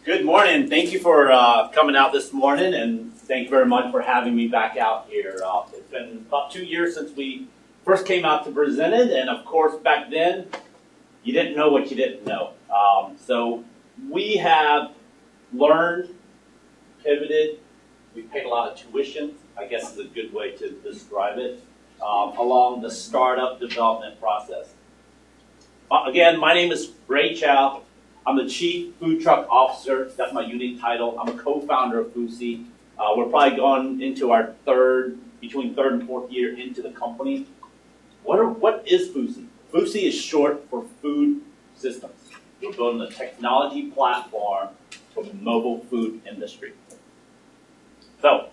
Good morning. Thank you for coming out this morning, and thank you very much for having me back out here. It's been about 2 years since we first came out to present it, and of course back then you didn't know what you didn't know. So we have learned, pivoted, we paid a lot of tuition, I guess is a good way to describe it, along the startup development process. Again, my name is Ray Chow. I'm the Chief Food Truck Officer. That's my unique title. I'm a co-founder of Foosye. We're probably going into our between third and fourth year into the company. What is Foosye? Foosye is short for food systems. We're building a technology platform for the mobile food industry. So,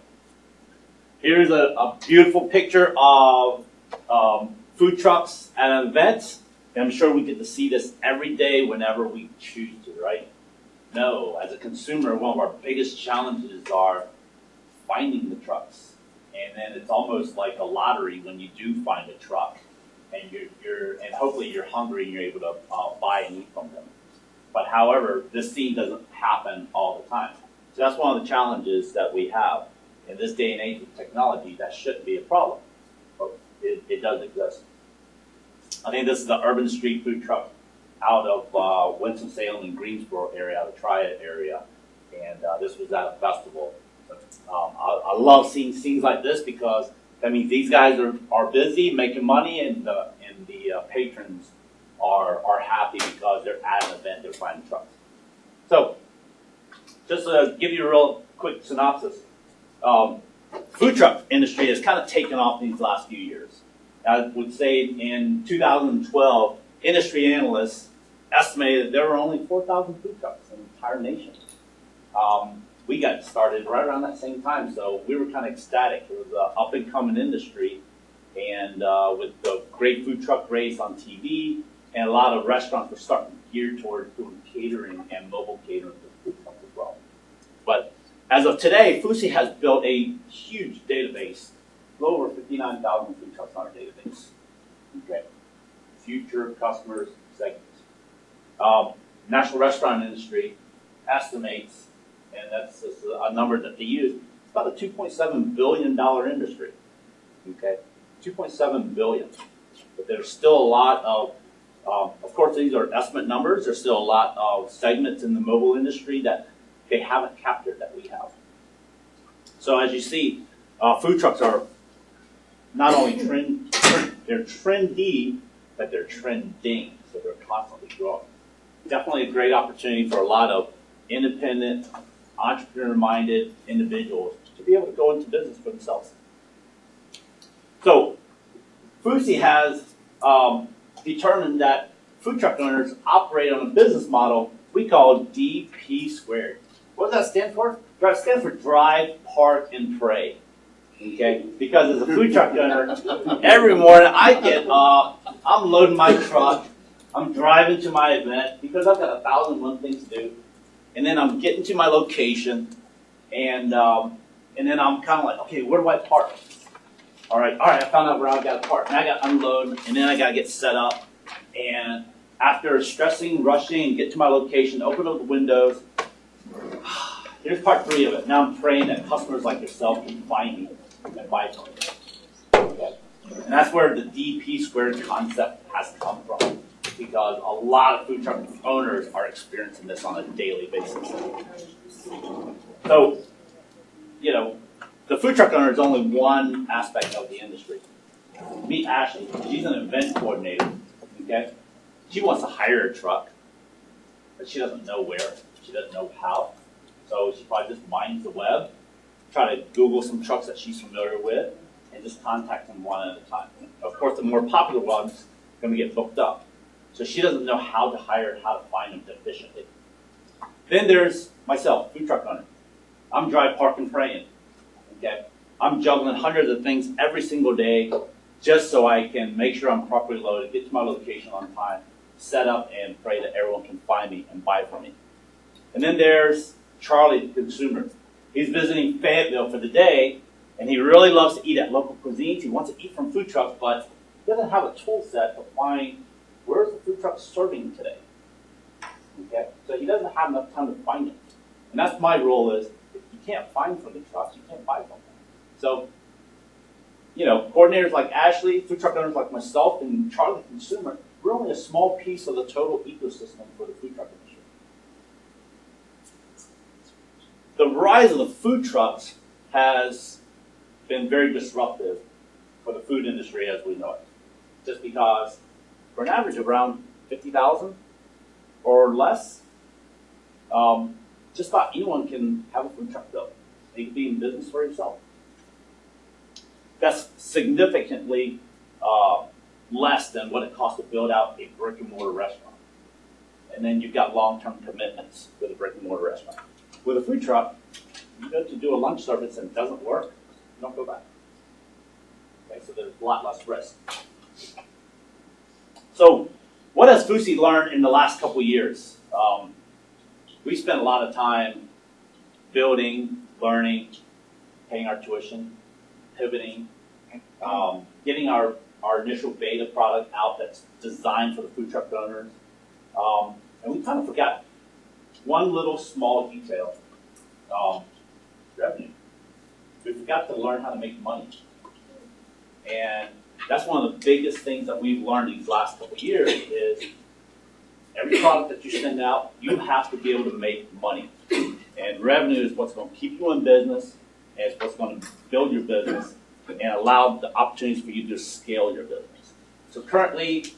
here's a beautiful picture of food trucks at an event. And I'm sure we get to see this every day whenever we choose to, right? No, as a consumer, one of our biggest challenges are finding the trucks. And then it's almost like a lottery when you do find a truck. And and hopefully you're hungry and you're able to buy and eat from them. But however, this scene doesn't happen all the time. So that's one of the challenges that we have. In this day and age of technology, that shouldn't be a problem. But it does exist. I think this is the Urban Street Food Truck out of Winston-Salem and Greensboro area, the Triad area, and this was at a festival. I love seeing scenes like this because that means these guys are busy making money, and the patrons are happy because they're at an event, they're finding trucks. So, just to give you a real quick synopsis, food truck industry has kind of taken off these last few years. I would say in 2012, industry analysts estimated there were only 4,000 food trucks in the entire nation. We got started right around that same time, so we were kind of ecstatic. It was an up-and-coming industry, and with the great food truck race on TV, and a lot of restaurants were starting to gear towards doing catering and mobile catering for food trucks as well. But as of today, Foosye has built a huge database. Over 59,000 food trucks on our database. Okay. Future customers segments. National Restaurant Industry estimates, and that's a number that they use, it's about a $2.7 billion industry. Okay. $2.7 billion. But there's still a lot of course these are estimate numbers, there's still a lot of segments in the mobile industry that they haven't captured that we have. So as you see, food trucks are not only they're trendy, but they're trending, so they're constantly growing. Definitely a great opportunity for a lot of independent, entrepreneur-minded individuals to be able to go into business for themselves. So, Foosye has determined that food truck owners operate on a business model we call DP squared. What does that stand for? It stands for drive, park, and pray. Okay, because as a food truck owner, every morning I get up, I'm loading my truck, I'm driving to my event because I've got 1,001 things to do, and then I'm getting to my location, and then I'm kind of like, okay, where do I park? All right, I found out where I've got to park. Now I got to unload, and then I got to get set up, and after stressing, rushing, and get to my location, open up the windows. Here's part 3 of it. Now I'm praying that customers like yourself can find me and buy from me. Okay. And that's where the DP squared concept has come from, because a lot of food truck owners are experiencing this on a daily basis. So, the food truck owner is only one aspect of the industry. Meet Ashley. She's an event coordinator. Okay, she wants to hire a truck, but she doesn't know where. She doesn't know how. So she probably just mines the web, try to Google some trucks that she's familiar with, and just contact them one at a time. Of course, the more popular ones are going to get booked up. So she doesn't know how to hire, how to find them efficiently. Then there's myself, food truck owner. I'm drive, park, and praying. Okay, I'm juggling hundreds of things every single day just so I can make sure I'm properly loaded, get to my location on time, set up, and pray that everyone can find me and buy from me. And then there's Charlie, the consumer. He's visiting Fayetteville for the day, and he really loves to eat at local cuisines. He wants to eat from food trucks, but he doesn't have a tool set to find where's the food truck serving today. Okay, so he doesn't have enough time to find it. And that's my rule is, if you can't find from the trucks, you can't buy from them. So, you know, coordinators like Ashley, food truck owners like myself, and Charlie the consumer, we're only a small piece of the total ecosystem for the food truck industry. The rise of the food trucks has been very disruptive for the food industry as we know it. Just because for an average of around 50,000 or less, just about anyone can have a food truck built. You can be in business for yourself. That's significantly less than what it costs to build out a brick and mortar restaurant. And then you've got long-term commitments with a brick and mortar restaurant. With a food truck, you go to do a lunch service and it doesn't work, you don't go back. Okay, so there's a lot less risk. So what has Foosye learned in the last couple of years? We spent a lot of time building, learning, paying our tuition, pivoting, getting our initial beta product out that's designed for the food truck owners. And we kind of forgot one little small detail, revenue. We forgot to learn how to make money. And that's one of the biggest things that we've learned these last couple of years is every product that you send out, you have to be able to make money. And revenue is what's going to keep you in business, and it's what's going to build your business and allow the opportunities for you to scale your business. So currently,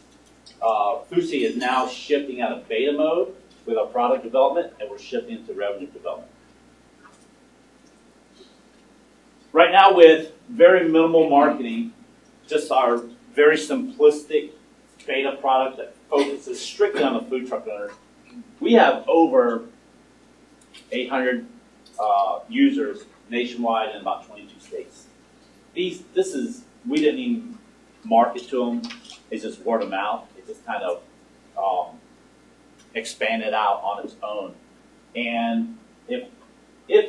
Foosye is now shifting out of beta mode with our product development, and we're shifting into revenue development. Right now, with very minimal marketing, just our very simplistic beta product that focuses strictly on the food truck owners, we have over 800 users nationwide in about 22 states. We didn't even market to them. It's just word of mouth. It just kind of expanded out on its own. And if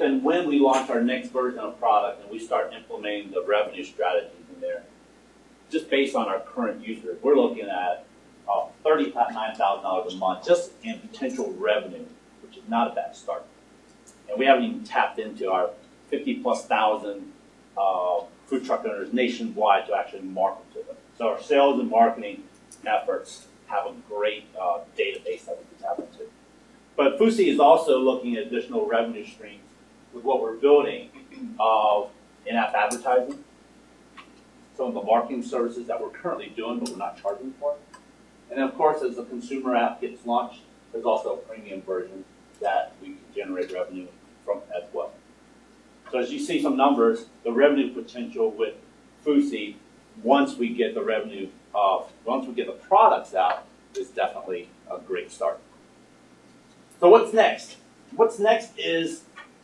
and when we launch our next version of product and we start implementing the revenue strategies in there, just based on our current users, we're looking at $39,000 a month just in potential revenue, which is not a bad start. And we haven't even tapped into our 50+ thousand food truck owners nationwide to actually market to them. So our sales and marketing efforts have a great database that we can tap into. But Foosye is also looking at additional revenue streams with what we're building of in-app advertising, some of the marketing services that we're currently doing but we're not charging for. And then of course, as the consumer app gets launched, there's also a premium version that we can generate revenue from as well. So as you see some numbers, the revenue potential with Foosye, once we get the revenue, once we get the products out, is definitely a great start. So what's next? What's next is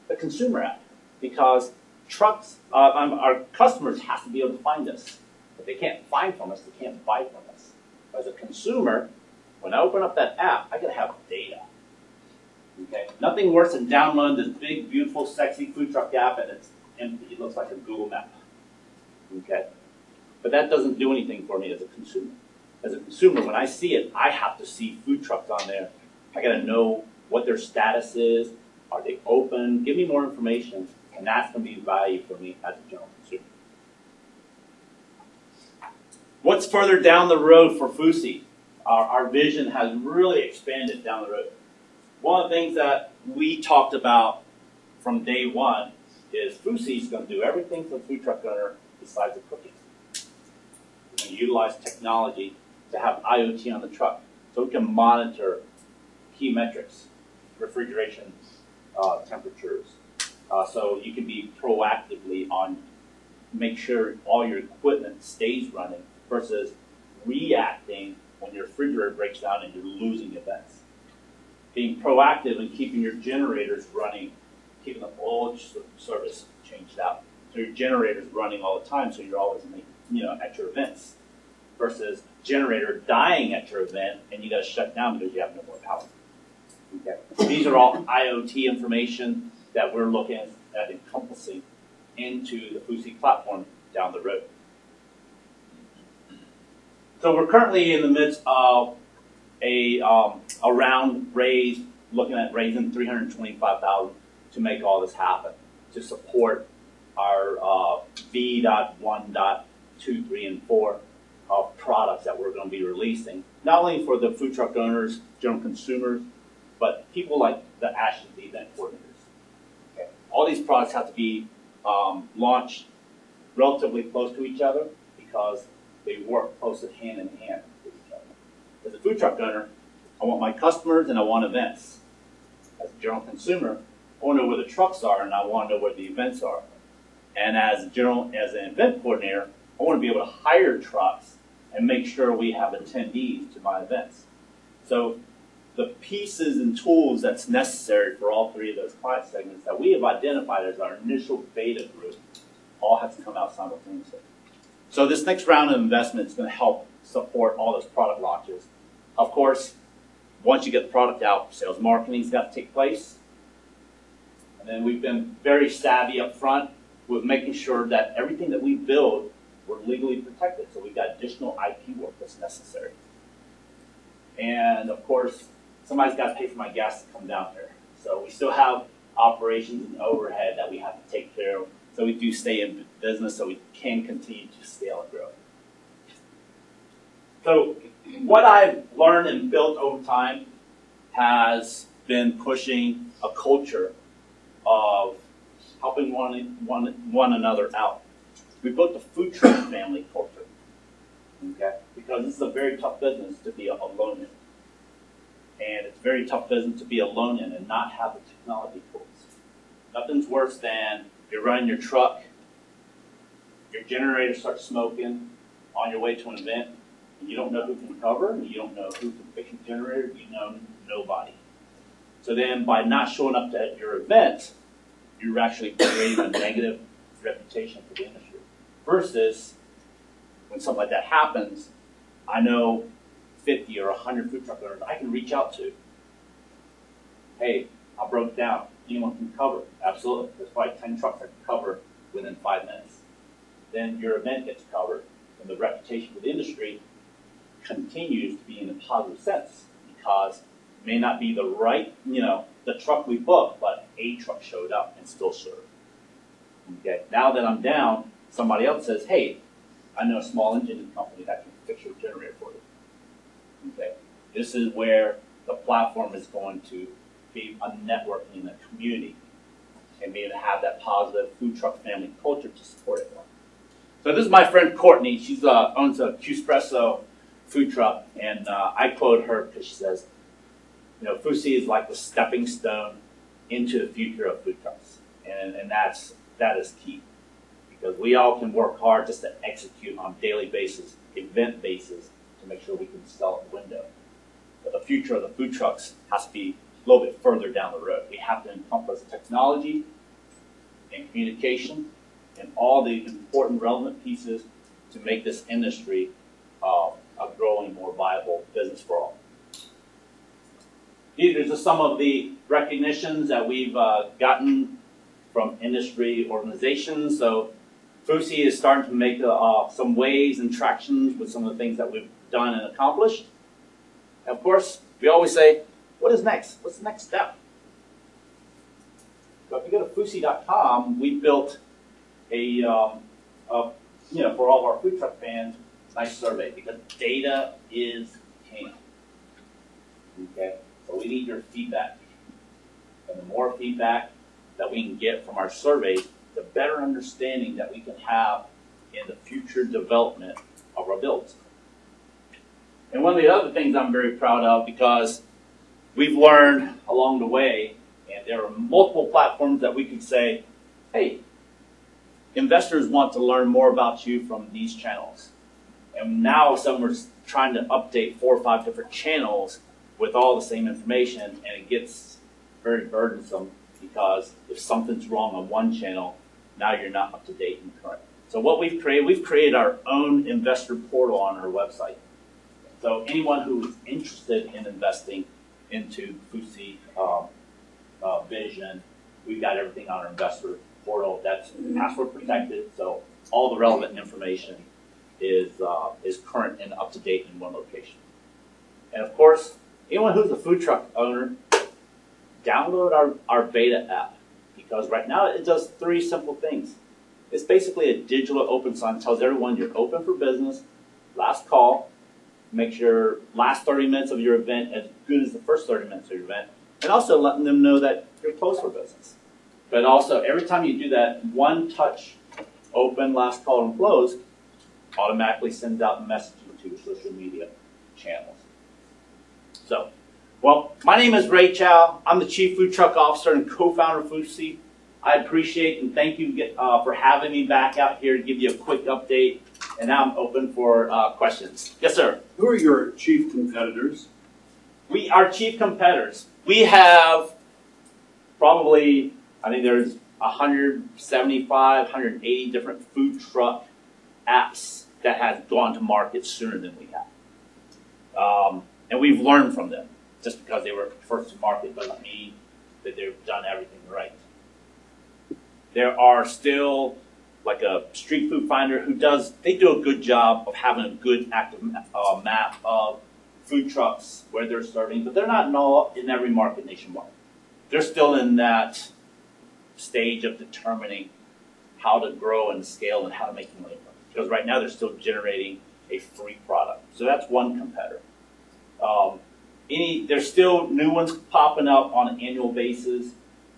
the consumer app, because trucks, our customers have to be able to find us. If they can't find from us, they can't buy from us. As a consumer, when I open up that app, I gotta have data. Okay? Nothing worse than downloading this big, beautiful, sexy food truck app and it's empty. It looks like a Google map. Okay? But that doesn't do anything for me as a consumer. As a consumer, when I see it, I have to see food trucks on there. I gotta know what their status is. Are they open? Give me more information, and that's gonna be value for me as a general consumer. What's further down the road for Foosye? Our vision has really expanded down the road. One of the things that we talked about from day one is Foosye is going to do everything for the food truck owner besides the cooking. We're going to utilize technology to have IoT on the truck so we can monitor key metrics, refrigeration, temperatures. So you can be proactively on, make sure all your equipment stays running versus reacting when your refrigerator breaks down and you're losing events. Being proactive and keeping your generators running, keeping the oil service changed out. So your generator's running all the time, so you're always at your events. Versus generator dying at your event and you got to shut down because you have no more power. Okay. These are all IoT information that we're looking at encompassing into the Foosye platform down the road. So we're currently in the midst of a round raise, looking at raising $325,000 to make all this happen, to support our V.1.2, 3, and 4 of products that we're going to be releasing, not only for the food truck owners, general consumers, but people like the Ashes, the event coordinators. Okay. All these products have to be launched relatively close to each other because they work close hand in hand with each other. As a food truck owner, I want my customers and I want events. As a general consumer, I want to know where the trucks are and I want to know where the events are. And as an event coordinator, I want to be able to hire trucks and make sure we have attendees to my events. So the pieces and tools that's necessary for all three of those client segments that we have identified as our initial beta group all have to come out simultaneously. So this next round of investment is going to help support all those product launches. Of course, once you get the product out, sales marketing's got to take place. And then we've been very savvy up front with making sure that everything that we build, we're legally protected. So we've got additional IP work that's necessary. And of course, somebody's got to pay for my gas to come down here. So we still have operations and overhead that we have to take care of. So we do stay in business so we can continue to scale and grow. So what I've learned and built over time has been pushing a culture of helping one another out. We built a food truck family culture, okay? Because this is a very tough business to be alone in. And it's a very tough business to be alone in and not have the technology tools. Nothing's worse than you're running your truck, your generator starts smoking on your way to an event, and you don't know who can cover, and you don't know who can fix your generator, you know nobody. So then by not showing up at your event, you're actually creating a negative reputation for the industry. Versus when something like that happens, I know 50 or 100 food truck owners I can reach out to. Hey, I broke down. Anyone can cover. Absolutely. There's probably 10 trucks that can cover within 5 minutes. Then your event gets covered, and the reputation for the industry continues to be in a positive sense because it may not be the right, the truck we booked, but a truck showed up and still served. Okay. Now that I'm down, somebody else says, hey, I know a small engine company that can fix your generator for you. Okay. This is where the platform is going to be a networking in the community and be able to have that positive food truck family culture to support it. So this is my friend Courtney. She owns a Qspresso food truck, and I quote her because she says, Foosye is like the stepping stone into the future of food trucks, and that is key because we all can work hard just to execute on daily basis, event basis, to make sure we can sell at the window. But the future of the food trucks has to be a little bit further down the road. We have to encompass technology and communication and all the important relevant pieces to make this industry a growing, more viable business for all. These are just some of the recognitions that we've gotten from industry organizations. So Foosye is starting to make some waves and tractions with some of the things that we've done and accomplished. And of course, we always say, what is next? What's the next step? So if you go to Foosye.com, we built for all of our food truck fans, nice survey because data is king. Okay, so we need your feedback, and the more feedback that we can get from our surveys, the better understanding that we can have in the future development of our builds. And one of the other things I'm very proud of because we've learned along the way, and there are multiple platforms that we could say, hey, investors want to learn more about you from these channels. And now all of a sudden we're trying to update 4 or 5 different channels with all the same information, and it gets very burdensome because if something's wrong on one channel, now you're not up to date and current. So what we've created our own investor portal on our website. So anyone who is interested in investing into Foosye vision, we've got everything on our investor portal that's password protected, so all the relevant information is current and up to date in one location. And of course, anyone who's a food truck owner, download our beta app. because right now it does three simple things. It's basically a digital open sign that tells everyone you're open for business, last call, makes your last 30 minutes of your event as good as the first 30 minutes of your event, and also letting them know that you're closed for business. But also, every time you do that, one touch, open, last call, and close, automatically sends out messaging to your social media channels. So, well, my name is Ray Chow. I'm the Chief Food Truck Officer and co-founder of Foosye. I appreciate and thank you for having me back out here to give you a quick update. And now I'm open for questions. Yes, sir. Who are your chief competitors? Our chief competitors. We have probably, I think there's 175, 180 different food truck apps that have gone to market sooner than we have. And we've learned from them. Just because they were first to market doesn't mean that they've done everything right. There are still like a street food finder who they do a good job of having a good active map of food trucks where they're serving, but they're not in every market nationwide. They're still in that stage of determining how to grow and scale and how to make money. Because right now they're still generating a free product. So that's one competitor. There's still new ones popping up on an annual basis,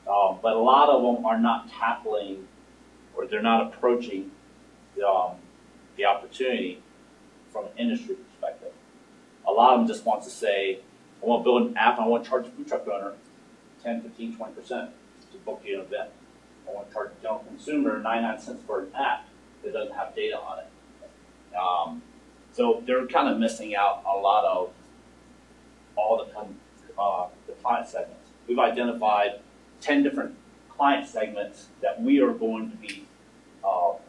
but a lot of them are not tackling or they're not approaching the opportunity from an industry perspective. A lot of them just want to say, I want to build an app and I want to charge a food truck owner 10, 15, 20% to book you an event. I want to charge a general consumer 99 cents for an app that doesn't have data on it. So they're kind of missing out on a lot of all the client segments. We've identified 10 different client segments that we are going to be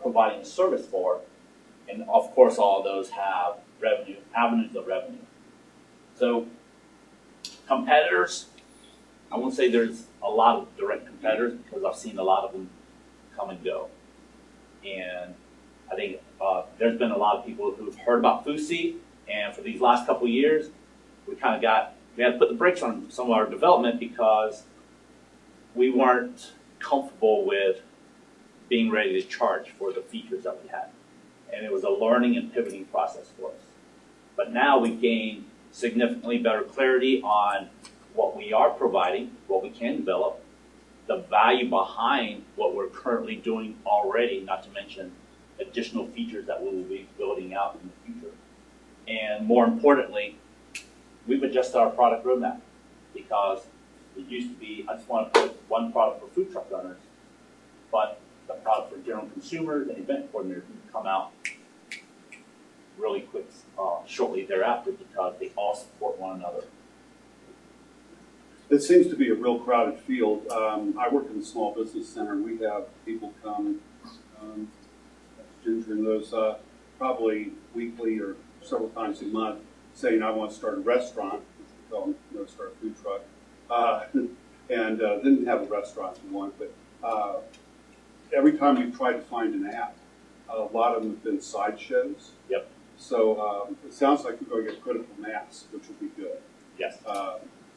providing a service for, and of course all of those have avenues of revenue. So competitors, I won't say there's a lot of direct competitors because I've seen a lot of them come and go. And I think there's been a lot of people who've heard about Foosye, and for these last couple of years, we had to put the brakes on some of our development because we weren't comfortable with being ready to charge for the features that we had. And it was a learning and pivoting process for us. But now we've gained significantly better clarity on what we are providing, what we can develop, the value behind what we're currently doing already, not to mention additional features that we will be building out in the future. And more importantly, we've adjusted our product roadmap because it used to be, I just want to put one product for food truck owners, but the product for general consumers and event coordinators would come out really quick, shortly thereafter because they all support one another. It seems to be a real crowded field. I work in the small business center. We have people come, Ginger and those, probably weekly or several times a month, saying, I want to start a restaurant, which we call them, start a food truck, and didn't have a restaurant we want, but every time we try to find an app, a lot of them have been sideshows. Yep. So it sounds like we're going to get critical mass, which will be good. Yes.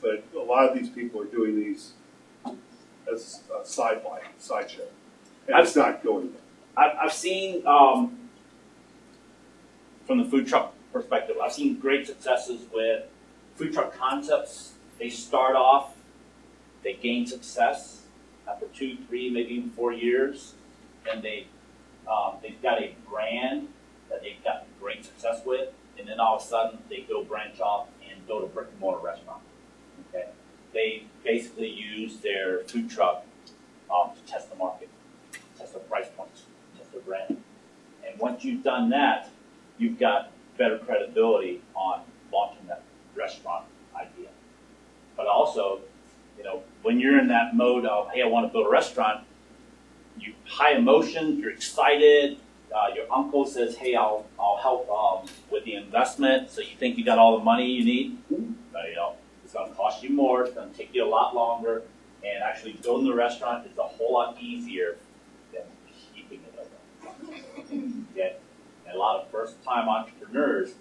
But a lot of these people are doing these as a sideshow. And it's not going there. I've seen, from the food truck perspective, I've seen great successes with food truck concepts. They start off, they gain success after 2, 3, maybe even 4 years, and they've got a brand that they've got great success with, and then all of a sudden they go branch off and build a brick and mortar restaurant. Okay, they basically use their food truck to test the market, test their price points, test their brand, and once you've done that, you've got better credibility on launching that restaurant idea. But also, when you're in that mode of, hey, I want to build a restaurant, you high emotions, you're excited. Your uncle says, hey, I'll help with the investment. So you think you got all the money you need. But, it's going to cost you more. It's going to take you a lot longer. And actually building the restaurant is a whole lot easier than keeping it open. Okay? And a lot of first-time entrepreneurs,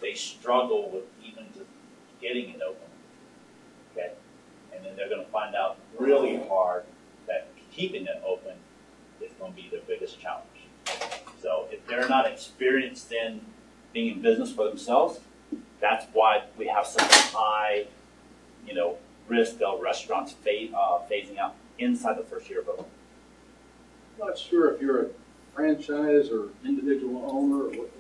they struggle with even just getting it open. Okay? And then they're going to find out really hard that keeping it open is going to be their biggest challenge. So if they're not experienced in being in business for themselves, that's why we have such a high, risk of restaurants phasing out inside the first year of opening. I'm not sure if you're a franchise or individual owner, or what,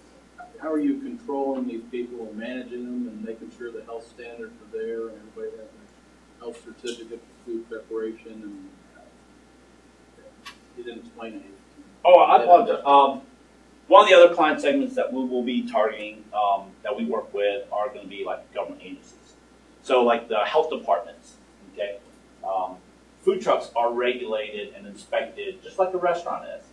how are you controlling these people and managing them and making sure the health standards are there and everybody has a health certificate for food preparation and you didn't explain anything. Oh, I apologize. One of the other client segments that we will be targeting that we work with are going to be like government agencies. So like the health departments, okay? Food trucks are regulated and inspected just like a restaurant is.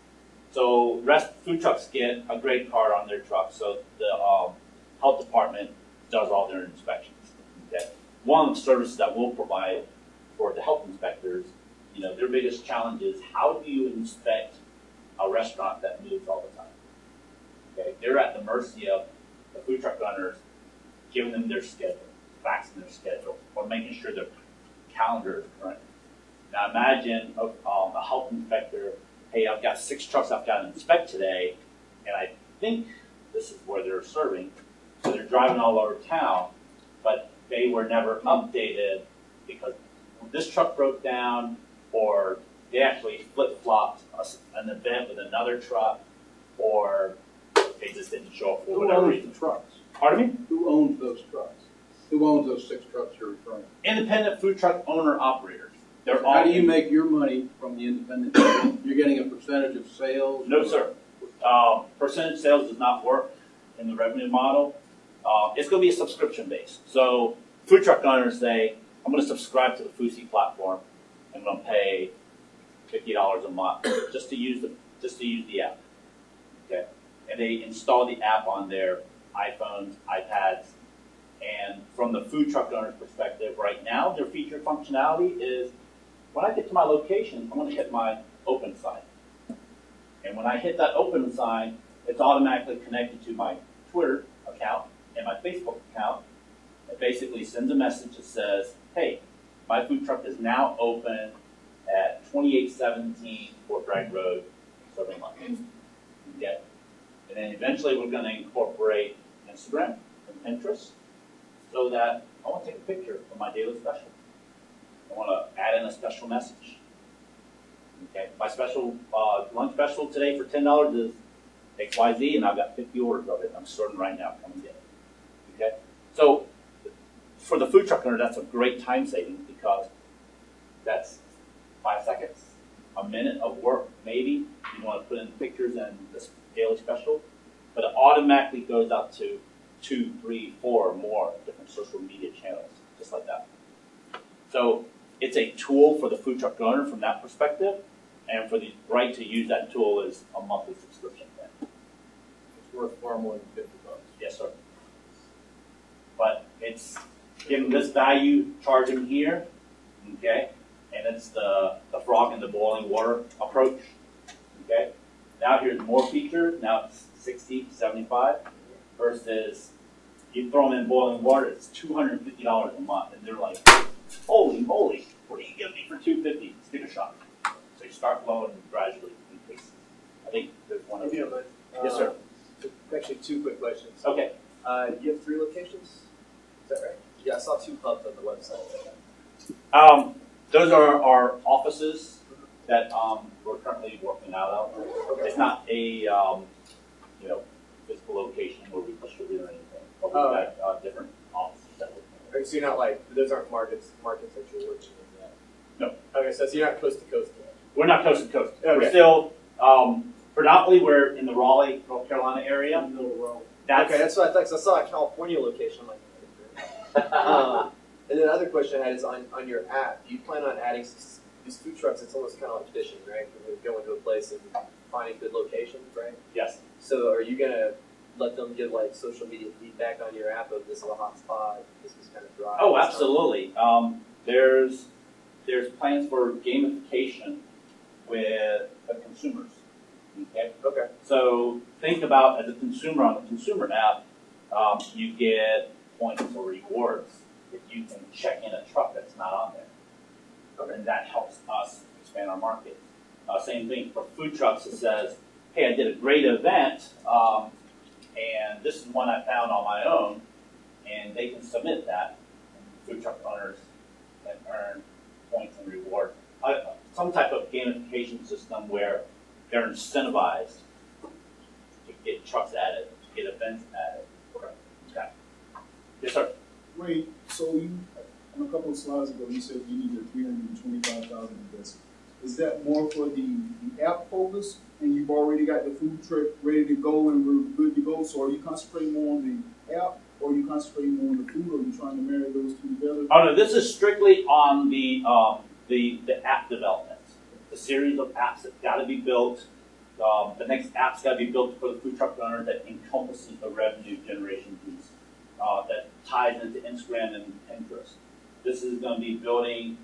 So food trucks get a grade card on their truck, so the health department does all their inspections. Okay? One of the services that we'll provide for the health inspectors, their biggest challenge is how do you inspect a restaurant that moves all the time? Okay? They're at the mercy of the food truck owners giving them their schedule, faxing their schedule, or making sure their calendar is current. Now imagine a health inspector, hey, I've got 6 trucks I've got to inspect today, and I think this is where they're serving. So they're driving all over town, but they were never updated because this truck broke down, or they actually flip-flopped an event with another truck, or they just didn't show up for whatever reason. Who owns the trucks? Pardon me? Who owns those trucks? Who owns those 6 trucks you're referring to? Independent food truck owner-operators. They're all How do you make your money from the independent? You're getting a percentage of sales? No, sir. Percentage sales does not work in the revenue model. It's going to be a subscription base. So food truck owners say, I'm going to subscribe to the Foosye platform. I'm going to pay $50 a month just to use the app. Okay, and they install the app on their iPhones, iPads, and from the food truck owner's perspective, right now their feature functionality is when I get to my location, I'm going to hit my open sign. And when I hit that open sign, it's automatically connected to my Twitter account and my Facebook account. It basically sends a message that says, hey, my food truck is now open at 2817 Fort Bragg Road, serving lunch. Okay? And then eventually we're going to incorporate Instagram and Pinterest so that I want to take a picture of my daily special. I want to add in a special message. Okay, my special lunch special today for $10 is XYZ, and I've got 50 orders of it. I'm sorting right now. Come and get it. Okay, so for the food truck owner, that's a great time saving because that's 5 seconds, a minute of work. Maybe you want to put in pictures and this daily special, but it automatically goes out to 2, 3, 4 or more different social media channels, just like that. So it's a tool for the food truck owner from that perspective, and for the right to use that tool is a monthly subscription plan. It's worth far more than $50. Yes, sir. But it's give them this value, charge them here, okay? And it's the frog in the boiling water approach, okay? Now here's more features. Now it's 60, 75 versus you throw them in boiling water, it's $250 a month, and they're like, holy moly, what are you giving me for $250? Sticker shock. So you start low and gradually increase. I think there's one of you. Yes, sir. Actually, 2 quick questions. Okay. You have 3 locations? Is that right? Yeah, I saw 2 pubs on the website. Those are our offices that we're currently working out of. Okay. It's not a physical location where we distribute or anything. But we've got different offices that we're Okay, so you're not like, those aren't markets that you're working in yet? No. Okay, so you're not coast to coast yet? We're not coast to coast. Okay. We're still predominantly we're in the Raleigh, North Carolina area. Okay, that's what I thought, 'cause I saw a California location. I'm like, and then the other question I had is on your app, do you plan on adding these food trucks? It's almost kind of like fishing, right? When you go into a place and finding good locations, right? Yes. So are you going to let them give like social media feedback on your app of this is a hot spot, this is kind of dry? Oh, absolutely. There's plans for gamification with the consumers. Okay. Okay. So think about as a consumer on the consumer app, you get points or rewards if you can check in a truck that's not on there. Okay. And that helps us expand our market. Same thing for food trucks. It says, hey, I did a great event, and this is one I found on my own, and they can submit that. And food truck owners can earn points and rewards. Some type of gamification system where they're incentivized to get trucks added, to get events added. Okay. Yes, sir. Wait, so you, on a couple of slides ago, you said you needed 325,000 investment. Is that more for the app focus, and you've already got the food truck ready to go and we're good to go? So are you concentrating more on the app, or are you concentrating more on the food, or are you trying to marry those two together? Oh no, this is strictly on the app development. The series of apps that got to be built. The next app's got to be built for the food truck owner that encompasses the revenue generation piece that ties into Instagram and Pinterest. This is going to be building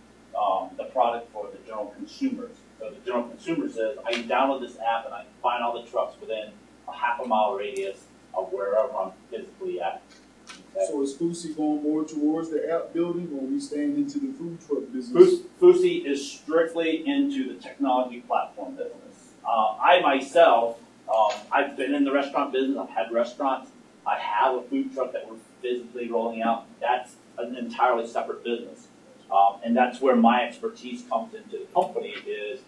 the product for the general consumers. So the general consumer says, I can download this app and I can find all the trucks within a half-a-mile radius of wherever I'm physically at. Okay? So is Foosye going more towards the app building, or are we staying into the food truck business? Foosye is strictly into the technology platform business. I myself, I've been in the restaurant business. I've had restaurants. I have a food truck that we're physically rolling out. That's an entirely separate business. And that's where my expertise comes into the company is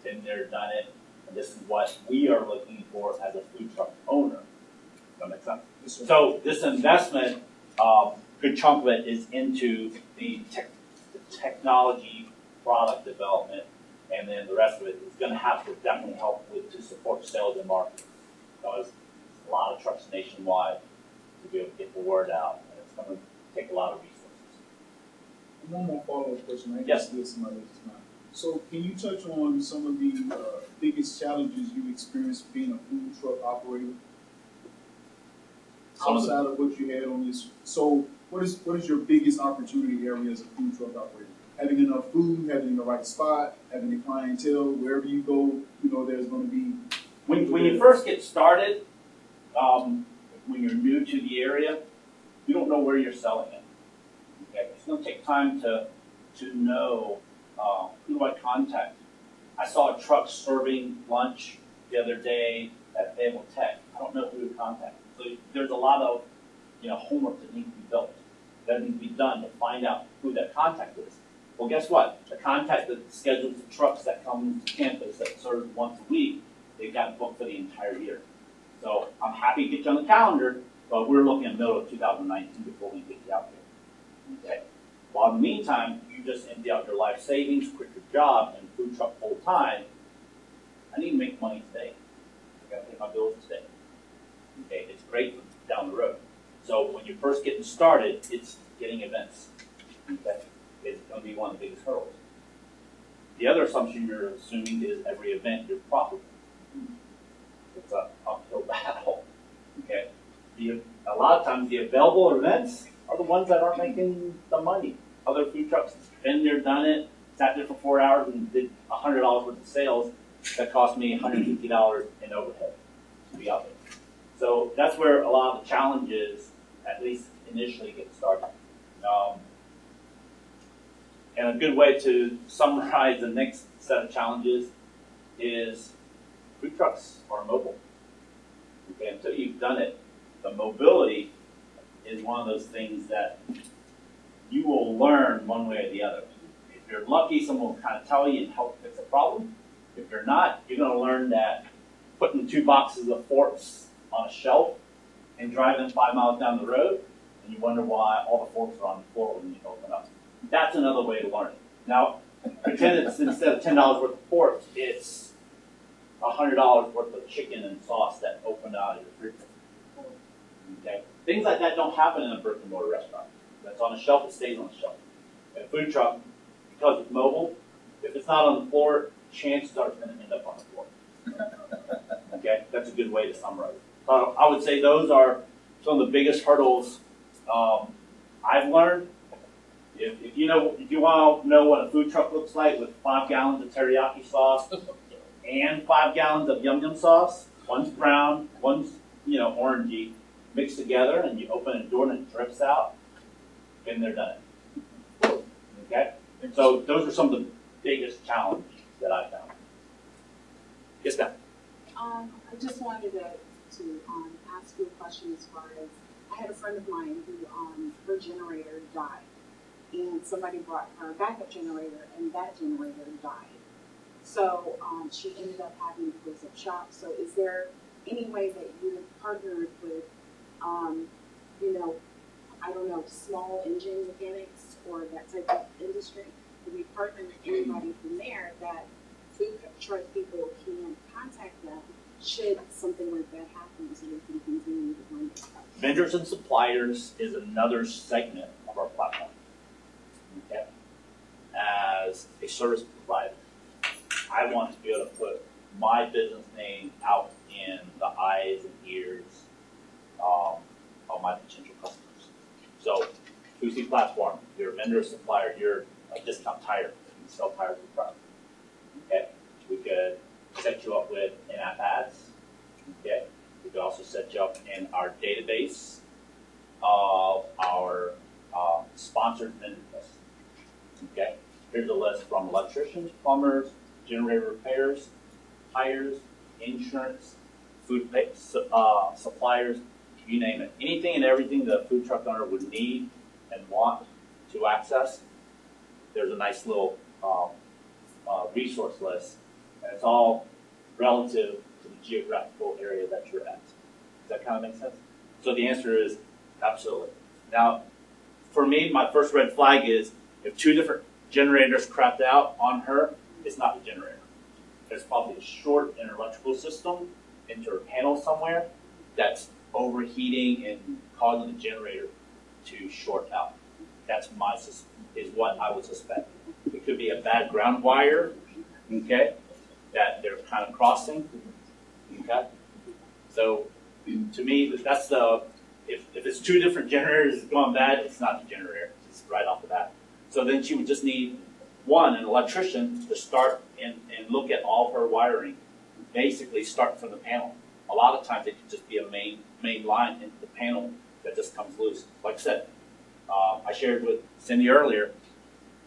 been there, done it, and this is what we are looking for as a food truck owner. Does that make sense? So this investment, good chunk of it is into the technology product development, and then the rest of it is going to have to definitely help with to support sales and marketing, because there's a lot of trucks nationwide to be able to get the word out, and it's going to take a lot of resources. One more follow-up question. I Yes. guess this somebody else's time. So can you touch on some of the biggest challenges you experienced being a food truck operator? Outside of what you had on this, so what is your biggest opportunity area as a food truck operator? Having enough food, having the right spot, having the clientele, wherever you go, you know there's going to be. When you first get started, when you're new to the area, you don't know where you're selling it. Okay, it's going to take time to know who do I contact. I saw a truck serving lunch the other day at Fayetteville Tech. I don't know who to contact. So there's a lot of homework that needs to be built, that needs to be done to find out who that contact is. Well, guess what? The contact that schedules the trucks that come to campus that serve once a week, they've got booked for the entire year. So I'm happy to get you on the calendar, but we're looking at middle of 2019 before we get you out there. Okay. While in the meantime, you just empty out your life savings, quit your job, and food truck full time. I need to make money today. I got to pay my bills today. Okay, it's great down the road. So when you're first getting started, it's getting events. Okay, it's going to be one of the biggest hurdles. The other assumption you're assuming is every event you're profitable. It's an uphill battle. Okay, a lot of times the available events are the ones that aren't making the money. Other food trucks been there, done it, sat there for 4 hours and did $100 worth of sales. That cost me $150 in overhead to be out there. So that's where a lot of the challenges, at least initially, get started. And a good way to summarize the next set of challenges is food trucks are mobile. Okay, until you've done it, the mobility is one of those things that you will learn one way or the other. If you're lucky, someone will kind of tell you and help fix a problem. If you're not, you're going to learn that putting 2 boxes of forks on a shelf and driving 5 miles down the road, and you wonder why all the forks are on the floor when you open up. That's another way to learn it. Now, pretend it's instead of $10 worth of forks, it's $100 worth of chicken and sauce that opened out of your refrigerator. Okay? Things like that don't happen in a brick and mortar restaurant. That's on a shelf, it stays on the shelf. In a food truck, because it's mobile, if it's not on the floor, chances are it's going to end up on the floor. Okay? That's a good way to summarize it. I would say those are some of the biggest hurdles I've learned. If you want to know what a food truck looks like with 5 gallons of teriyaki sauce and 5 gallons of yum yum sauce, one's brown, one's orangey, mixed together, and you open a door and it drips out, been there, done it. Okay? So those are some of the biggest challenges that I found. Yes, ma'am. I just wanted to ask you a question as far as, I had a friend of mine who, her generator died. And somebody brought her a backup generator, and that generator died. So she ended up having to close up shop. So is there any way that you have partnered with, you know, I don't know, small engine mechanics or that type of industry? Have you partnered with anybody from there that food truck people can contact them should something like that happen so they can continue to run it? Vendors and suppliers is another segment of our platform. Okay. As a service provider, I want to be able to put my business name out in the eyes and ears of my potential customers. So, Foosye platform, you're a vendor or supplier, you're a discount tire, you sell tires and products. Okay, we could set you up with in-app ads. Okay, we could also set you up in our database of our sponsored vendor list. Okay, here's a list from electricians, plumbers, generator repairs, tires, insurance, food suppliers, you name it. Anything and everything that a food truck owner would need and want to access, there's a nice little resource list, and it's all relative to the geographical area that you're at. Does that kind of make sense? So the answer is absolutely. Now, for me, my first red flag is if two different generators crapped out on her, it's not the generator. There's probably a short in her electrical system into her panel somewhere that's overheating and causing the generator to short out. That's is what I would suspect. It could be a bad ground wire, okay, that they're kind of crossing, okay. So to me, that's the if it's two different generators going bad, it's not the generator. It's right off the bat. So then she would just need an electrician to start and look at all of her wiring, basically start from the panel. A lot of times it could just be a main line into the panel that just comes loose. Like I said, I shared with Cindy earlier,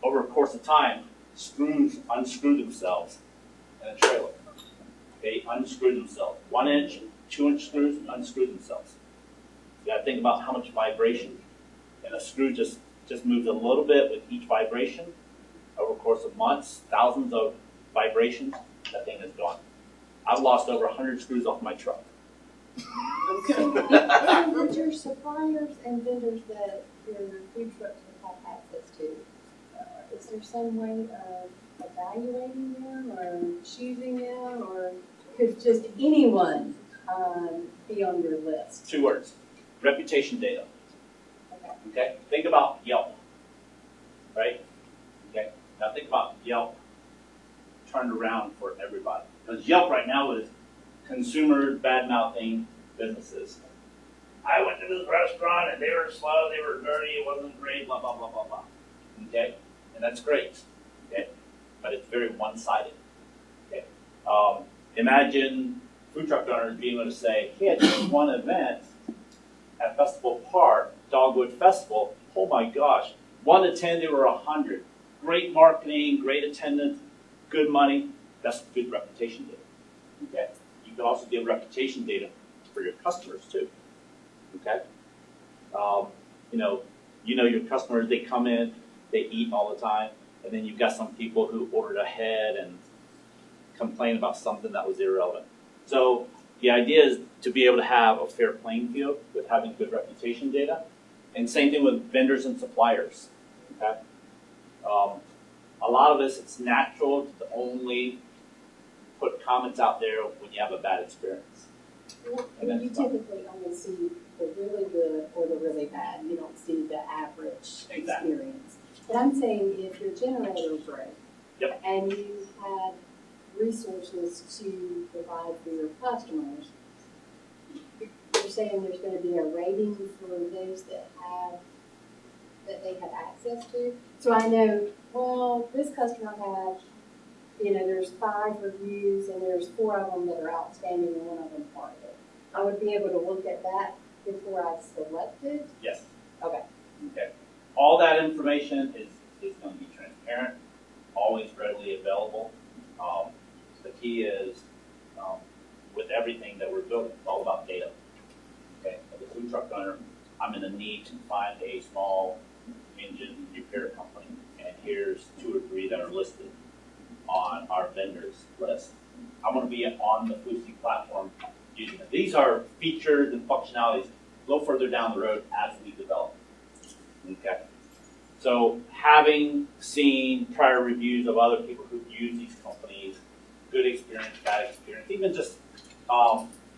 over a course of time, screws unscrew themselves in a trailer. They unscrew themselves. 1 inch, 2 inch screws unscrew themselves. You gotta think about how much vibration. And a screw just moves a little bit with each vibration. Over the course of months, thousands of vibrations, that thing is gone. I've lost over 100 screws off my truck. So would your suppliers and vendors that your food trucks would have access to, is there some way of evaluating them or choosing them, or could just anyone be on your list? 2 words: reputation data. Okay. Okay? Think about Yelp, right? Okay? Now think about Yelp turned around for everybody. Because Yelp right now is consumers bad-mouthing businesses. I went to this restaurant and they were slow, they were dirty, it wasn't great, blah, blah, blah, blah, blah. Okay? And that's great. Okay? But it's very one-sided. Okay? Imagine food truck owners being able to say, hey, at this one event at Festival Park, Dogwood Festival, oh my gosh, 1 to 10, they were 100. Great marketing, great attendance, good money. That's good reputation data. Okay? You can also give reputation data for your customers too. Okay? You know your customers, they come in, they eat all the time, and then you've got some people who ordered ahead and complain about something that was irrelevant. So the idea is to be able to have a fair playing field with having good reputation data. And same thing with vendors and suppliers. Okay? A lot of this, it's natural to only put comments out there when you have a bad experience. Well, you typically only see the really good or the really bad. You don't see the average experience. But I'm saying if your generator breaks, yep, and you had resources to provide for your customers, you're saying there's going to be a rating for those that they have access to. So I know, well, this customer has, there's 5 reviews and there's 4 of them that are outstanding and 1 of them part of it. I would be able to look at that before I selected. yes. Okay. Okay. All that information is going to be transparent, always readily available. The key is everything that we're building. It's all about data. Okay, as a food truck owner, I'm in a need to find a small engine repair company, and here's 2 or 3 that are listed on our vendors list. I want to be on the Foosye platform using it. These are features and functionalities a little further down the road as we develop. Okay. So having seen prior reviews of other people who've used these companies, good experience, bad experience, even just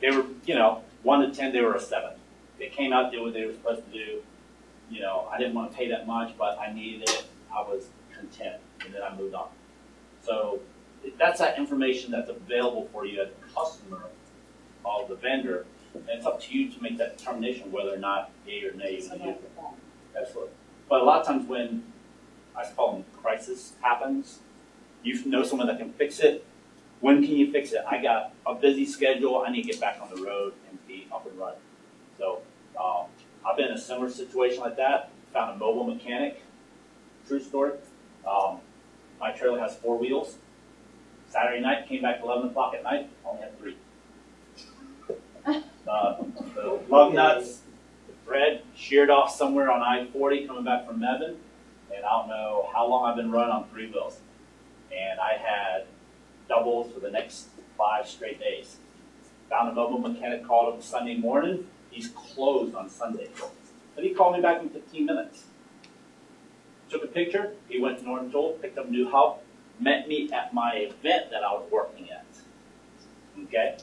they were, 1 to 10, they were a 7. They came out, did what they were supposed to do. I didn't want to pay that much, but I needed it. I was content, and then I moved on. So that's that information that's available for you as a customer of the vendor, and it's up to you to make that determination whether or not yay or nay you want to use it. Absolutely. But a lot of times when I call them crisis happens, you know someone that can fix it. When can you fix it? I got a busy schedule. I need to get back on the road and be up and running. So I've been in a similar situation like that. Found a mobile mechanic. True story. My trailer has 4 wheels. Saturday night, came back 11 o'clock at night, only had 3. The lug nuts, the thread sheared off somewhere on I-40 coming back from Mebane, and I don't know how long I've been running on 3 wheels. And I had doubles for the next 5 straight days. Found a mobile mechanic, called him Sunday morning. He's closed on Sunday. But he called me back in 15 minutes. Took a picture. He went to Norton Tool, picked up a new hub, met me at my event that I was working at. Okay?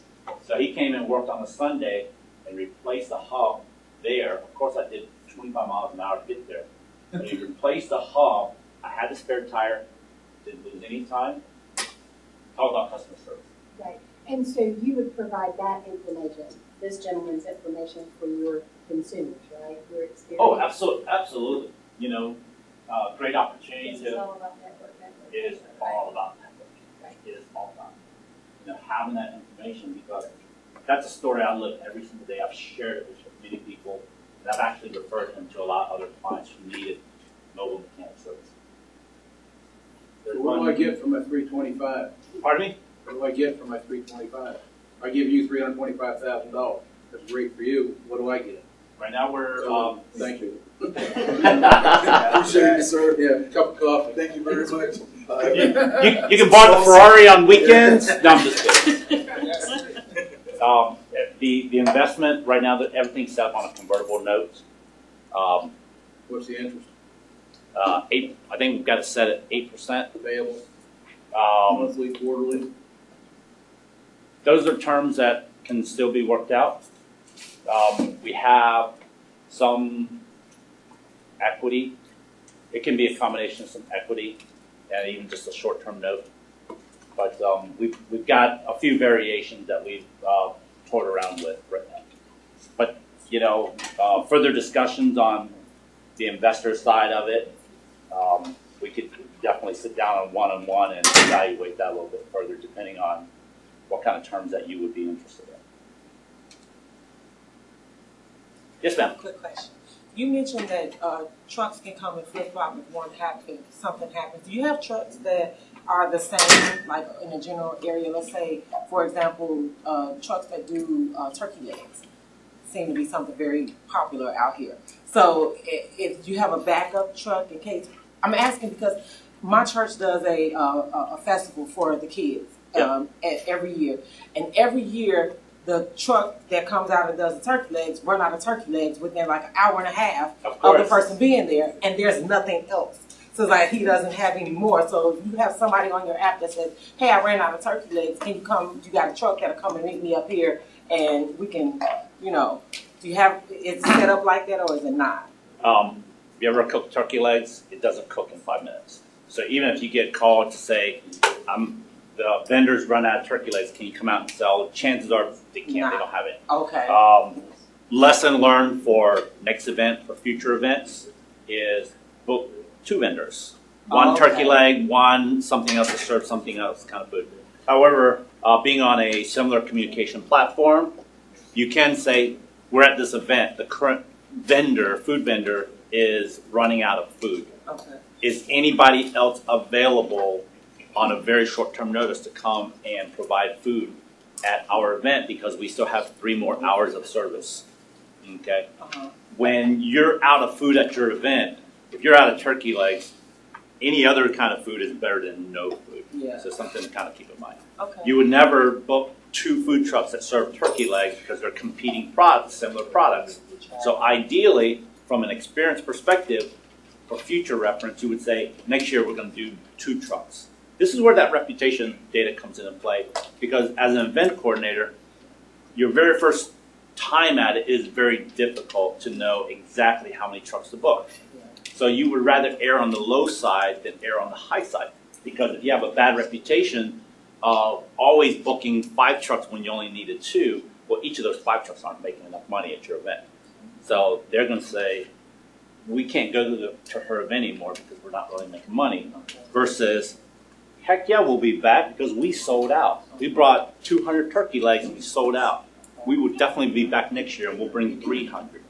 So he came and worked on a Sunday and replaced the hub there. Of course, I did 25 miles an hour to get there. When he replaced the hub, I had the spare tire, didn't lose any time. Talk about customer service. Right. And so you would provide that information, this gentleman's information for your consumers, right? Your experience. Oh, absolutely, absolutely. Great opportunity It's to. all about network. It is all about networking. Right. It is all about having that information, because that's a story I live every single day. I've shared it with many people, and I've actually referred him to a lot of other clients who needed mobile mechanic service. So what do I get for my 325? Pardon me? What do I get for my 325? I give you $325,000. That's great for you. What do I get? Right now we're. Thank you. Appreciate it, sir. Yeah, cup of coffee. Thank you very much. You can borrow the Ferrari on weekends. No, I'm just kidding. The investment right now, that everything's set up on a convertible note. What's the interest? 8. I think we've got it set at 8%. Available monthly, quarterly? Those are terms that can still be worked out. We have some equity. It can be a combination of some equity and even just a short-term note. But we've got a few variations that we've toyed around with right now. But further discussions on the investor side of it, we could definitely sit down on one-on-one and evaluate that a little bit further, depending on what kind of terms that you would be interested in. Yes, ma'am. Quick question. You mentioned that trucks can come and flip-flop if something happens. Do you have trucks that are the same, like in a general area? Let's say, for example, trucks that do turkey legs seem to be something very popular out here. So if you have a backup truck in case, I'm asking because my church does a festival for the kids every year. And every year, the truck that comes out and does the turkey legs run out of turkey legs within like an hour and a half of the person being there, and there's nothing else. So it's like he doesn't have any more. So if you have somebody on your app that says, hey, I ran out of turkey legs, can you come, you got a truck that'll come and meet me up here and we can, do you have it set up like that or is it not? If you ever cook turkey legs, it doesn't cook in 5 minutes. So even if you get called to say, the vendors run out of turkey legs, can you come out and sell? Chances are they can't, they don't have it. Okay. Lesson learned for next event, for future events, is book 2 vendors. One turkey leg, one something else to serve something else kind of food. However, being on a similar communication platform, you can say, we're at this event, the current vendor, food vendor, is running out of food. Okay. Is anybody else available on a very short-term notice to come and provide food at our event because we still have 3 more hours of service. Okay? When you're out of food at your event, if you're out of turkey legs, any other kind of food is better than no food. Yeah. So something to kind of keep in mind. Okay. You would never book 2 food trucks that serve turkey legs because they're competing products, similar products. So ideally, from an experience perspective, for future reference, you would say, next year we're going to do 2 trucks. This is where that reputation data comes into play, because as an event coordinator, your very first time at it is very difficult to know exactly how many trucks to book. So you would rather err on the low side than err on the high side, because if you have a bad reputation of always booking 5 trucks when you only needed 2, well, each of those 5 trucks aren't making enough money at your event. So they're going to say, we can't go to her event anymore because we're not really making money. Versus, heck yeah, we'll be back because we sold out. We brought 200 turkey legs and we sold out. We will definitely be back next year and we'll bring 300.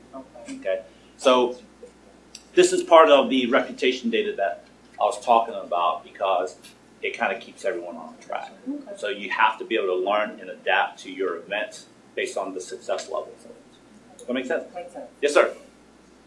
Okay? So this is part of the reputation data that I was talking about because it kind of keeps everyone on track. So you have to be able to learn and adapt to your events based on the success levels. Does that make sense? Makes sense. Yes, sir.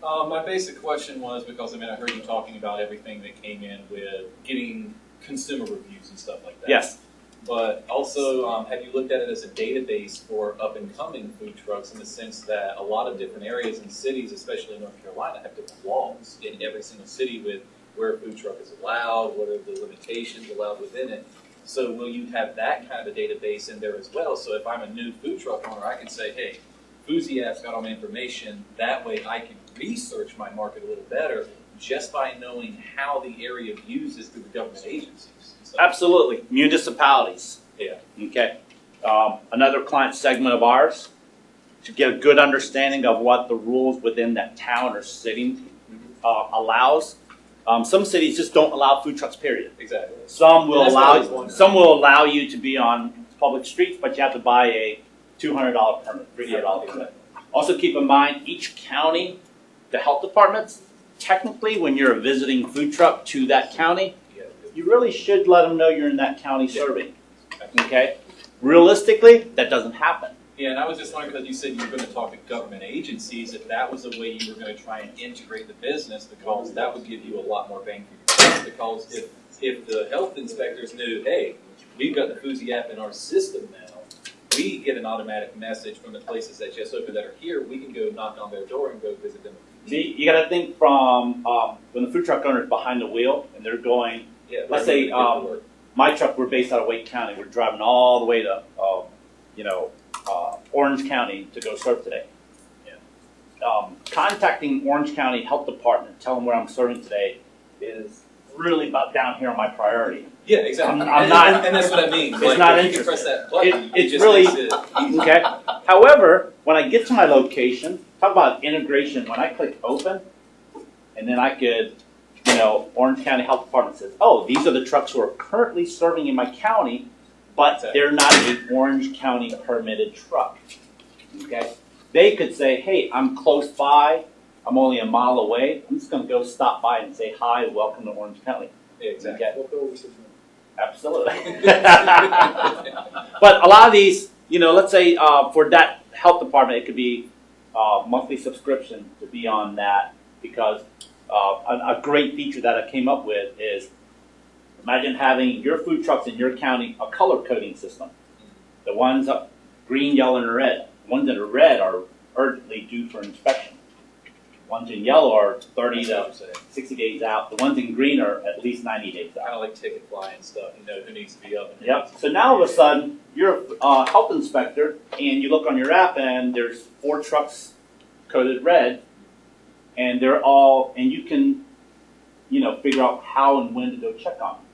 My basic question was, because I heard you talking about everything that came in with getting consumer reviews and stuff like that. Yes. But also, have you looked at it as a database for up-and-coming food trucks in the sense that a lot of different areas and cities, especially in North Carolina, have different laws in every single city with where a food truck is allowed, what are the limitations allowed within it. So will you have that kind of a database in there as well? So if I'm a new food truck owner, I can say, hey, Foosye app's got all my information. That way I can research my market a little better just by knowing how the area views this through the government agencies. So, Absolutely. Municipalities. yeah. Okay. Another client segment of ours, to get a good understanding of what the rules within that town or city allows. Some cities just don't allow food trucks, period. Exactly. Some will That's what I was allow wondering. some will allow you to be on public streets, but you have to buy a $200 permit, $300 permit. Also keep in mind, each county, the health departments, technically when you're a visiting food truck to that county, you really should let them know you're in that county serving. Okay? Realistically, that doesn't happen. Yeah, and I was just wondering, because you said you were going to talk to government agencies, if that was a way you were going to try and integrate the business, because that would give you a lot more bang for your buck. Because if the health inspectors knew, hey, we've got the Foosye app in our system now, we get an automatic message from the places that just opened that are here, we can go knock on their door and go visit them. See, you got to think from when the food truck owner is behind the wheel and they're going, Yeah, let's say my truck, we're based out of Wake County. We're driving all the way to, Orange County to go serve today. Yeah. Contacting Orange County Health Department, tell them where I'm serving today, is really about down here on my priority. Yeah, exactly. I'm not- and that's what I mean. It's not if you interesting. can press that button, It's just really- makes it easy. Okay. However, when I get to my location, talk about integration. When I click open, and then I could, Orange County Health Department says, oh, these are the trucks who are currently serving in my county, but they're not an Orange County permitted truck. Okay? They could say, hey, I'm close by. I'm only a mile away. I'm just going to go stop by and say hi, welcome to Orange County. Yeah, exactly. Okay? Absolutely. But a lot of these, let's say for that health department, it could be monthly subscription to be on that, because a great feature that I came up with is, imagine having your food trucks in your county a color coding system. The ones up green, yellow, and red. The ones that are red are urgently due for inspection. The ones in yellow are 30 to 60 days out. The ones in green are at least 90 days out. Kind of like ticket fly and stuff, who needs to be up. And who Yep. needs to So be now all down. of a sudden, you're a health inspector, and you look on your app, and there's 4 trucks coded red, and they're all, and you can, figure out how and when to go check on them,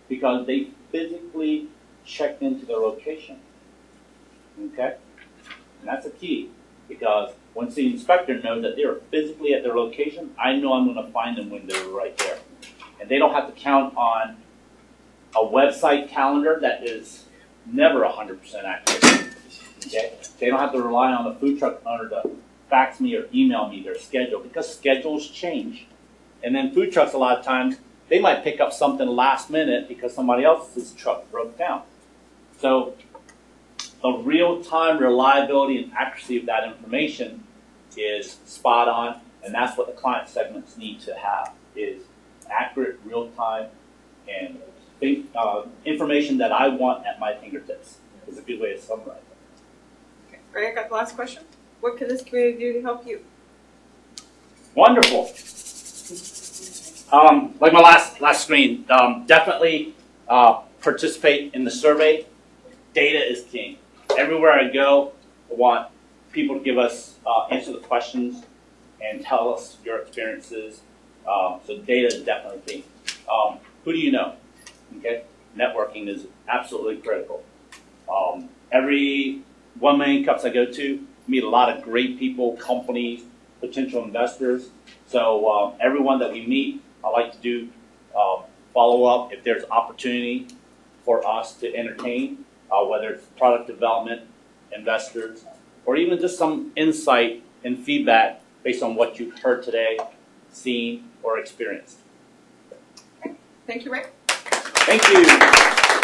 because they physically checked into their location. Okay, and that's a key, because once the inspector knows that they are physically at their location, I know I'm going to find them when they're right there, and they don't have to count on a website calendar that is never 100% accurate. Okay? They don't have to rely on the food truck owner to fax me or email me their schedule, because schedules change. And then food trucks, a lot of times, they might pick up something last minute because somebody else's truck broke down. So the real-time reliability and accuracy of that information is spot on, and that's what the client segments need to have, is accurate, real-time, and information that I want at my fingertips is a good way to summarize it. Okay. Ray, I got the last question. What can this community do to help you? Wonderful. Like my last screen, definitely participate in the survey. Data is king. Everywhere I go, I want people to give us, answer the questions and tell us your experiences. So data is definitely king. Who do you know? Okay, networking is absolutely critical. Every 1 million cups I go to, meet a lot of great people, companies, potential investors. So everyone that we meet, I like to do follow up if there's opportunity for us to entertain, whether it's product development, investors, or even just some insight and feedback based on what you've heard today, seen, or experienced. Thank you, Ray. Thank you.